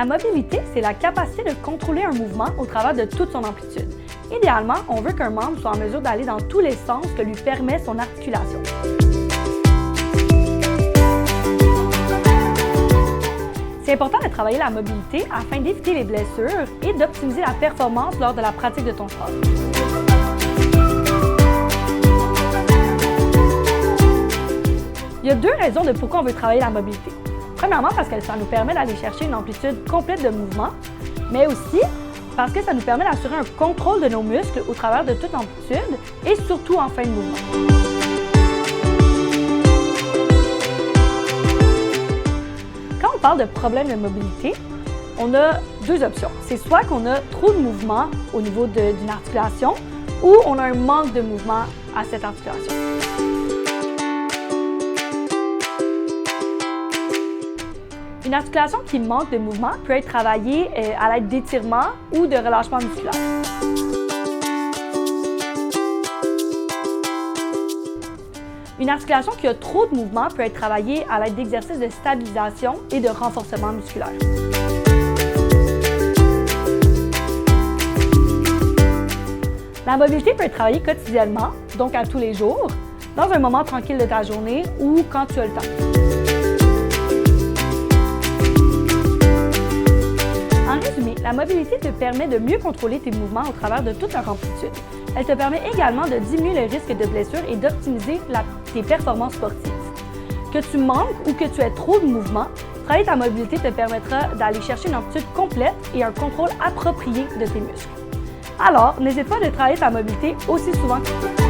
mobilité, c'est la capacité de contrôler un mouvement au travers de toute son amplitude. Idéalement, on veut qu'un membre soit en mesure d'aller dans tous les sens que lui permet son articulation. C'est important de travailler la mobilité afin d'éviter les blessures et d'optimiser la performance lors de la pratique de ton sport. Il y a deux raisons de pourquoi on veut travailler la mobilité. Premièrement, parce que ça nous permet d'aller chercher une amplitude complète de mouvement, mais aussi parce que ça nous permet d'assurer un contrôle de nos muscles au travers de toute amplitude et surtout en fin de mouvement. Quand on parle de problème de mobilité, on a deux options. C'est soit qu'on a trop de mouvement au niveau d'une articulation ou on a un manque de mouvement à cette articulation. Une articulation qui manque de mouvement peut être travaillée à l'aide d'étirements ou de relâchement musculaire. Une articulation qui a trop de mouvement peut être travaillée à l'aide d'exercices de stabilisation et de renforcement musculaire. La mobilité peut être travaillée quotidiennement, donc à tous les jours, dans un moment tranquille de ta journée ou quand tu as le temps. En résumé, la mobilité te permet de mieux contrôler tes mouvements au travers de toute leur amplitude. Elle te permet également de diminuer le risque de blessure et d'optimiser tes performances sportives. Que tu manques ou que tu aies trop de mouvement, travailler ta mobilité te permettra d'aller chercher une amplitude complète et un contrôle approprié de tes muscles. Alors, n'hésite pas à travailler ta mobilité aussi souvent que tu peux.